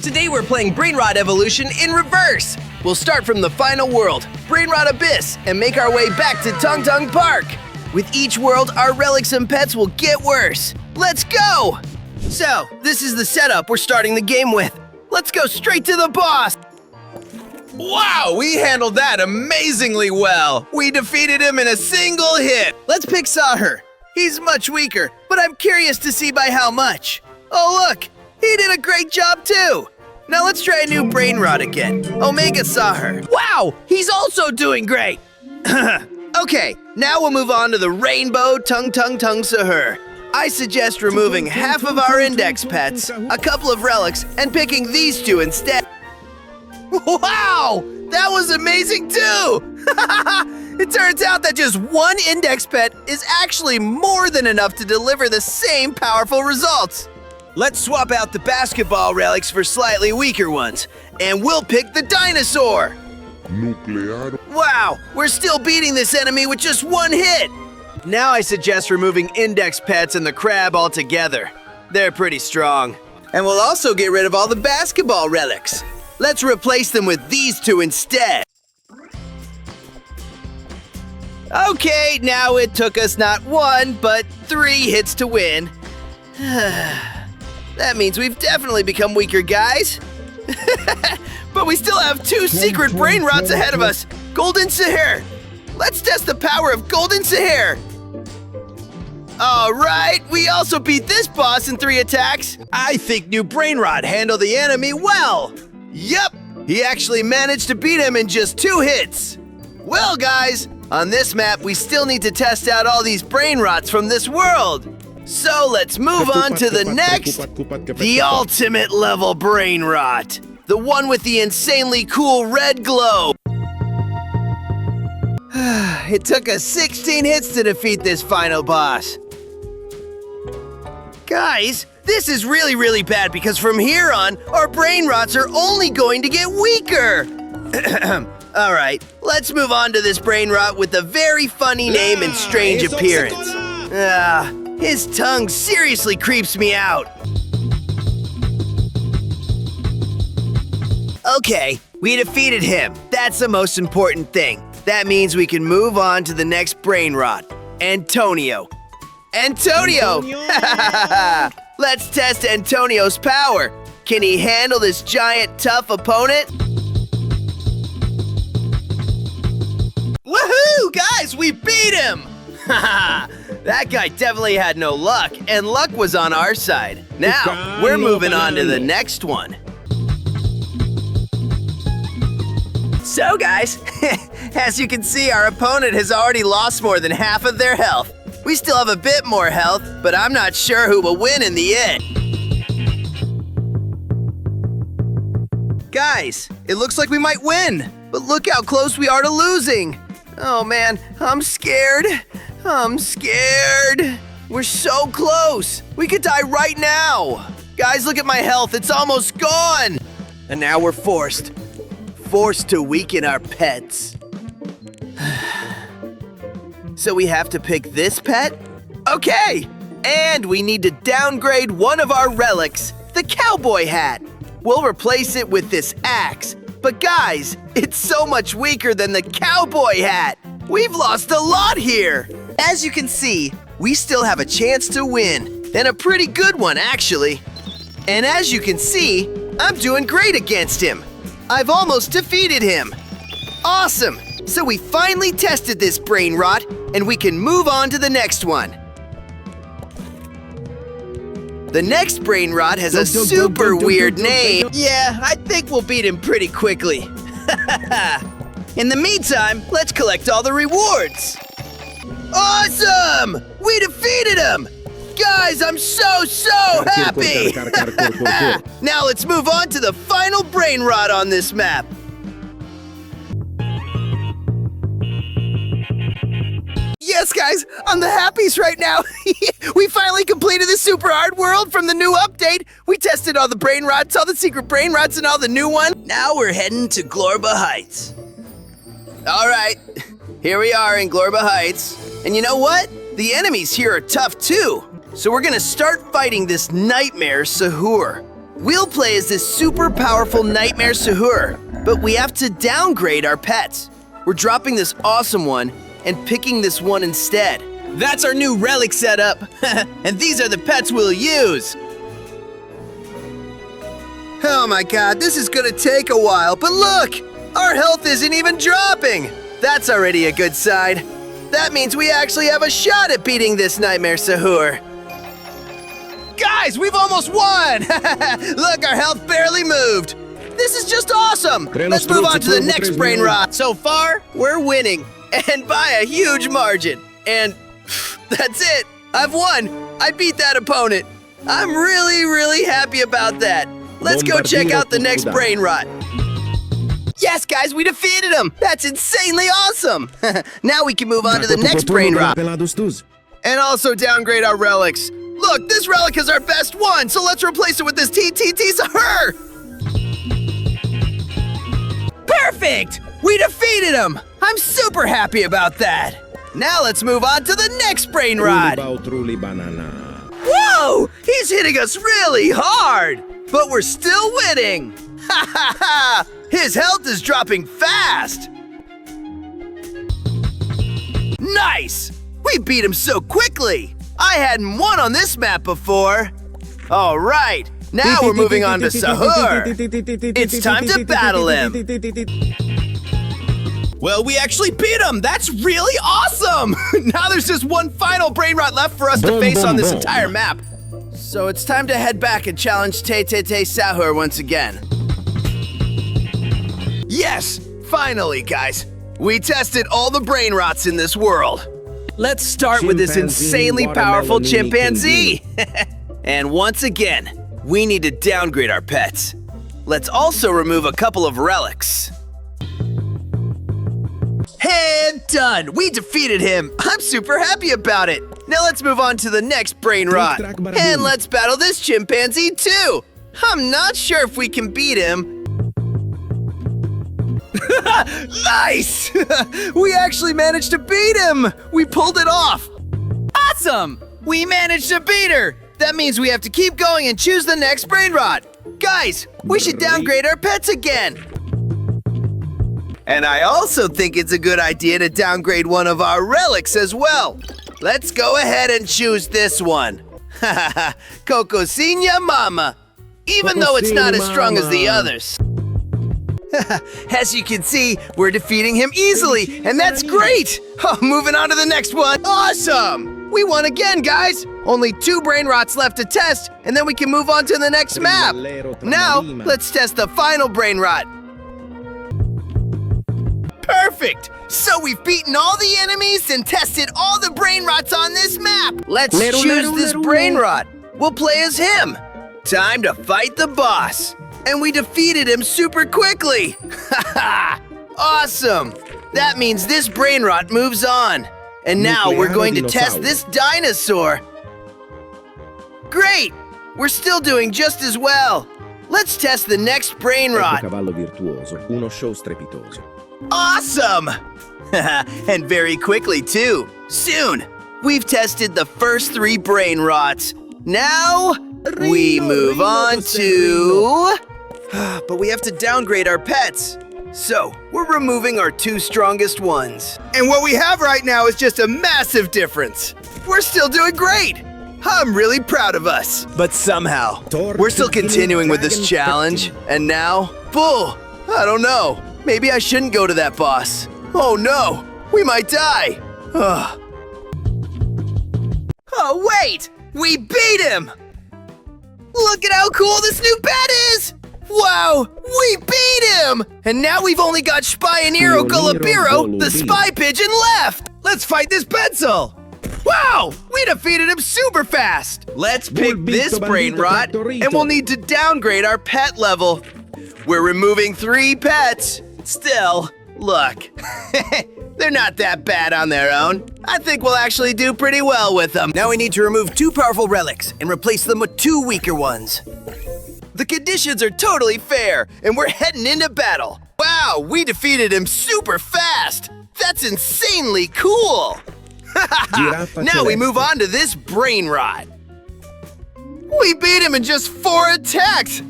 Today we're playing Brainrot Evolution in reverse. We'll start from the final world, Brainrot Abyss, and make our way back to Tung Tung Park. With each world, our relics and pets will get worse. Let's go! So, this is the setup we're starting the game with. Let's go straight to the boss. Wow, we handled that amazingly well. We defeated him in a single hit. Let's pick Sahur. He's much weaker, but I'm curious to see by how much. Oh look, he did a great job too. Now let's try a new Brainrot again. Omega Sahur. Wow, he's also doing great. Okay, now we'll move on to the Rainbow Tung Tung Tung Sahur. I suggest removing half of our index pets, a couple of relics, and picking these two instead. Wow, that was amazing too! It turns out that just one index pet is actually more than enough to deliver the same powerful results. Let's swap out the basketball relics for slightly weaker ones, and we'll pick the dinosaur. Wow, we're still beating this enemy with just one hit. Now I suggest removing index pets and the crab altogether. They're pretty strong. And we'll also get rid of all the basketball relics. Let's replace them with these two instead. Okay, now it took us not one, but 3 hits to win. That means we've definitely become weaker, guys. But we still have 2 secret Brainrots ahead of us. Golden Sahur. Let's test the power of Golden Sahur. All right, we also beat this boss in 3 attacks. I think new Brainrot handled the enemy well. Yup, he actually managed to beat him in just 2 hits. Well, guys, on this map, we still need to test out all these Brainrots from this world. So let's move on to the next, the ultimate level Brainrot. The one with the insanely cool red glow. It took us 16 hits to defeat this final boss. Guys, this is really bad because from here on, our Brainrots are only going to get weaker. All right, let's move on to this Brainrot with a very funny name and strange appearance. His tongue seriously creeps me out. Okay, we defeated him. That's the most important thing. That means we can move on to the next Brainrot, Antonio. Antonio! Let's test Antonio's power. Can he handle this giant, tough opponent? Woohoo! Guys, we beat him! That guy definitely had no luck, and luck was on our side. Now, we're moving on to the next one. So guys, as you can see, our opponent has already lost more than half of their health. We still have a bit more health, but I'm not sure who will win in the end. Guys, it looks like we might win, but look how close we are to losing. Oh man, I'm scared. I'm scared. We're so close. We could die right now. Guys, look at my health. It's almost gone. And now we're forced to weaken our pets. So we have to pick this pet? Okay! And we need to downgrade one of our relics, the cowboy hat. We'll replace it with this axe. But guys, it's so much weaker than the cowboy hat. We've lost a lot here. As you can see, we still have a chance to win. And a pretty good one, actually. And as you can see, I'm doing great against him. I've almost defeated him. Awesome! So we finally tested this Brainrot, and we can move on to the next one. The next Brainrot has a super weird name. Yeah, I think we'll beat him pretty quickly. In the meantime, let's collect all the rewards. Awesome! We defeated him! Guys, I'm so happy! Now let's move on to the final Brainrot on this map. Yes, guys, I'm the happiest right now. We finally completed the super hard world from the new update. We tested all the Brainrots, all the secret Brainrots, and all the new ones. Now we're heading to Gorba Heights. All right, here we are in Gorba Heights. And you know what? The enemies here are tough too. So we're gonna start fighting this nightmare Sahur. We'll play as this super powerful Nightmare Sahur, but we have to downgrade our pets. We're dropping this awesome one and picking this one instead. That's our new relic setup. And these are the pets we'll use. Oh my god, this is gonna take a while, but look! Our health isn't even dropping! That's already a good sign. That means we actually have a shot at beating this Nightmare Sahur. Guys, we've almost won! Look, our health barely moved. This is just awesome! Let's move on to the next Brainrot. So far, We're winning, and by a huge margin. And that's it. I've won. I beat that opponent. I'm really happy about that. Let's go check out the next Brainrot. Yes, guys, we defeated him. That's insanely awesome. Now we can move on to the next Brainrot. And also downgrade our relics. Look, this relic is our best one, so let's replace it with this TTT Sahur. Perfect! We defeated him! I'm super happy about that! Now let's move on to the next Brainrot! Whoa! He's hitting us really hard! But we're still winning! Ha ha ha! His health is dropping fast! Nice! We beat him so quickly! I hadn't won on this map before! Alright, now we're moving on to Sahur! It's time to battle him! well, we actually beat him! That's really awesome! Now there's just one final Brainrot left for us to face on this entire map. So it's time to head back and challenge Tay-Tay-Tay Sahur once again. Yes! Finally, guys! We tested all the Brainrots in this world. Let's start with this insanely powerful chimpanzee! And once again, we need to downgrade our pets. Let's also remove a couple of relics. And done! We defeated him! I'm super happy about it! Now let's move on to the next Brainrot. And let's battle this chimpanzee too! I'm not sure if we can beat him. Nice! We actually managed to beat him! We pulled it off! Awesome! We managed to beat her! That means we have to keep going and choose the next Brainrot. Guys, we should downgrade our pets again. And I also think it's a good idea to downgrade one of our relics as well. Let's go ahead and choose this one. Cocosina Mama. Even though it's not as strong as the others. As you can see, we're defeating him easily, and that's great! Oh, moving on to the next one. Awesome! We won again, guys! Only 2 Brainrots left to test, and then we can move on to the next map. Now, let's test the final Brainrot. Perfect! So we've beaten all the enemies and tested all the Brainrots on this map. Let's choose this Brainrot. We'll play as him. Time to fight the boss. And we defeated him super quickly! Haha! Awesome! That means this Brainrot moves on. And now we're going to test this dinosaur. Great! We're still doing just as well. Let's test the next Brainrot. Awesome! And very quickly too. Soon! We've tested the first 3 Brainrots. Now, we move on to... But we have to downgrade our pets. So, we're removing our 2 strongest ones. And what we have right now is just a massive difference. We're still doing great. I'm really proud of us. But somehow, we're still continuing with this challenge. And now, bull, I don't know. Maybe I shouldn't go to that boss. Oh no, we might die. Ugh. Oh wait, we beat him. Look at how cool this new pet is. Wow, we beat him! And now we've only got Spionero Golabiro, the spy pigeon, left! Let's fight this pencil! Wow, we defeated him super fast! Let's pick this Brainrot, and we'll need to downgrade our pet level. We're removing 3 pets. Still, look, they're not that bad on their own. I think we'll actually do pretty well with them. Now we need to remove 2 powerful relics and replace them with 2 weaker ones. The conditions are totally fair, and we're heading into battle. Wow, we defeated him super fast. That's insanely cool. Now we move on to this Brainrot. We beat him in just 4 attacks!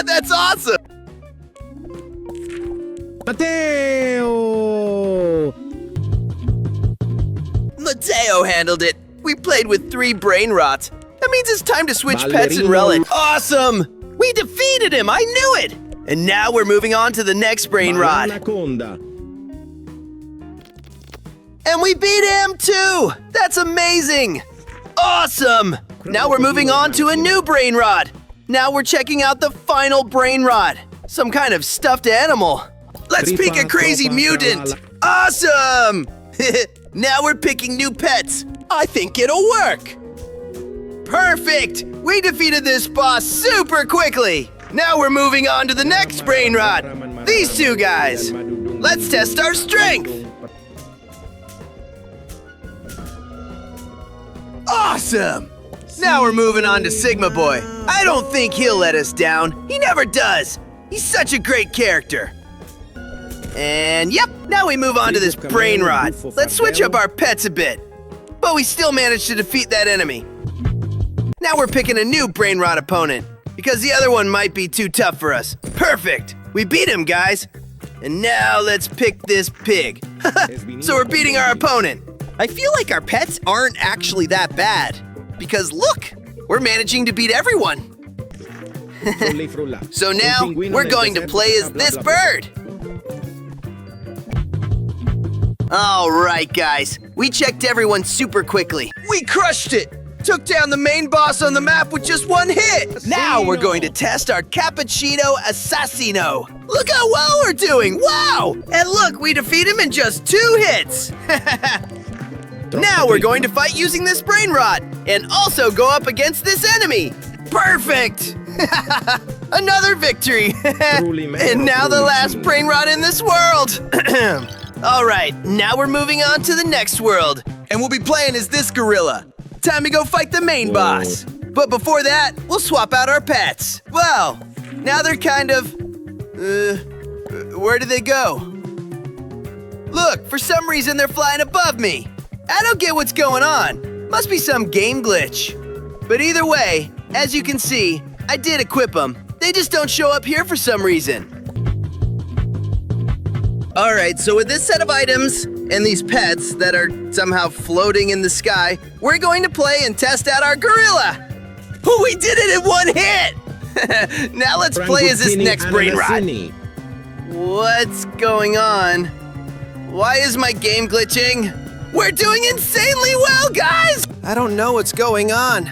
That's awesome! Matteo! Matteo handled it. We played with 3 Brainrots. That means it's time to switch pets and relics. Awesome! We defeated him, I knew it! And now we're moving on to the next Brainrot. Anaconda. And we beat him too! That's amazing! Awesome! Now we're moving on to a new Brainrot. Now we're checking out the final Brainrot. Some kind of stuffed animal. Let's pick a crazy mutant. Awesome! Now we're picking new pets. I think it'll work. Perfect! We defeated this boss super quickly. Now we're moving on to the next Brainrot. These 2 guys. Let's test our strength. Awesome! Now we're moving on to Sigma Boy. I don't think he'll let us down. He never does. He's such a great character. And yep, now we move on to this Brainrot. Let's switch up our pets a bit. But we still managed to defeat that enemy. Now we're picking a new Brainrot opponent, because the other one might be too tough for us. Perfect! We beat him, guys. And now let's pick this pig. So we're beating our opponent. I feel like our pets aren't actually that bad. Because look, we're managing to beat everyone. So now, we're going to play as this bird. All right, guys. We checked everyone super quickly. We crushed it! Took down the main boss on the map with just 1 hit! Now we're going to test our Cappuccino Assassino. Look how well we're doing! Wow! And look, we defeat him in just 2 hits! Now we're going to fight using this Brainrot, and also go up against this enemy! Perfect! Another victory! And now the last Brainrot in this world! Alright, now we're moving on to the next world. And we'll be playing as this gorilla. Time to go fight the main boss. But before that, we'll swap out our pets. Well, now they're kind of... where did they go? Look, for some reason they're flying above me. I don't get what's going on. Must be some game glitch. But either way, as you can see, I did equip them. They just don't show up here for some reason. Alright, so with this set of items and these pets that are somehow floating in the sky, we're going to play and test out our gorilla. Oh, we did it in 1 hit! Now let's play as this next Brainrot. What's going on? Why is my game glitching? We're doing insanely well, guys! I don't know what's going on.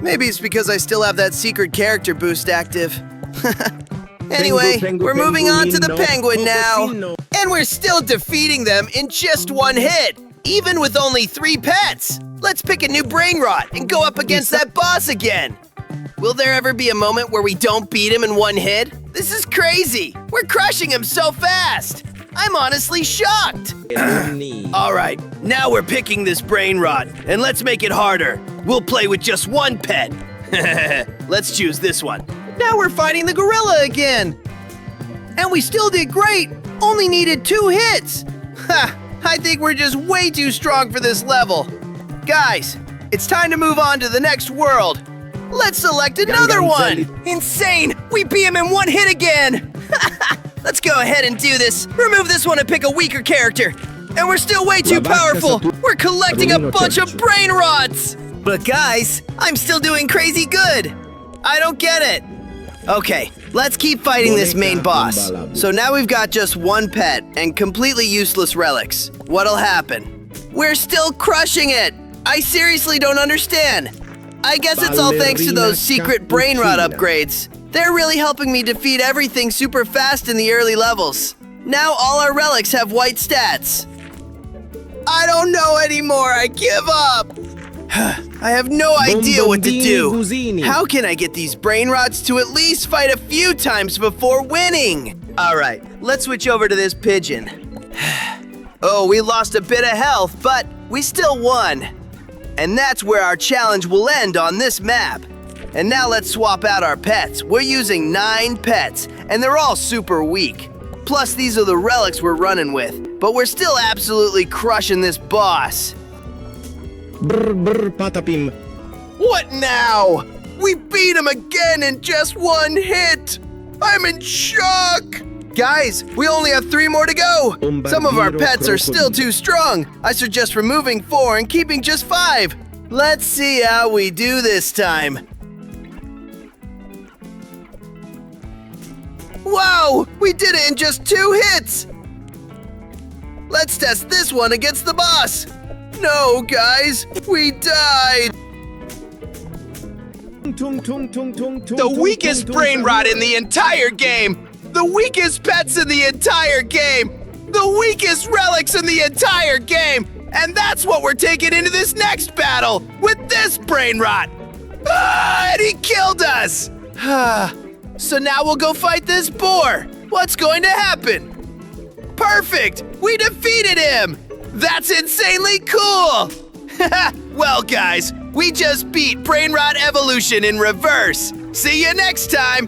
Maybe it's because I still have that secret character boost active. Anyway, we're moving on to the penguin now. And we're still defeating them in just 1 hit, even with only 3 pets. Let's pick a new Brainrot and go up against that boss again. Will there ever be a moment where we don't beat him in 1 hit? This is crazy. We're crushing him so fast. I'm honestly shocked. All right, now we're picking this Brainrot, and let's make it harder. We'll play with just 1 pet. Let's choose this one. Now we're fighting the gorilla again. And we still did great. Only needed 2 hits. Ha! I think we're just way too strong for this level. Guys, it's time to move on to the next world. Let's select another one. Insane! We beat him in 1 hit again. Let's go ahead and do this. Remove this one and pick a weaker character. And we're still way too powerful. We're collecting a bunch of Brainrots. But guys, I'm still doing crazy good. I don't get it. Okay, let's keep fighting this main boss. So now we've got just 1 pet and completely useless relics. What'll happen? We're still crushing it! I seriously don't understand. I guess it's all thanks to those secret Brainrot upgrades. They're really helping me defeat everything super fast in the early levels. Now all our relics have white stats. I don't know anymore, I give up! I have no idea what to do. How can I get these Brainrots to at least fight a few times before winning? All right, let's switch over to this pigeon. Oh, we lost a bit of health, but we still won. And that's where our challenge will end on this map. And now let's swap out our pets. We're using 9 pets, and they're all super weak. Plus, these are the relics we're running with. But we're still absolutely crushing this boss. Brr brr patapim. What now? We beat him again in just one hit! I'm in shock! Guys, we only have 3 more to go! Some of our pets are still too strong. I suggest removing 4 and keeping just 5. Let's see how we do this time. Wow! We did it in just 2 hits! Let's test this one against the boss! No, guys! We died! The weakest Brainrot in the entire game! The weakest pets in the entire game! The weakest relics in the entire game! And that's what we're taking into this next battle with this Brainrot! Ah, and he killed us! So now we'll go fight this boar! What's going to happen? Perfect! We defeated him! That's insanely cool! Well, guys, we just beat Brainrot Evolution in reverse. See you next time!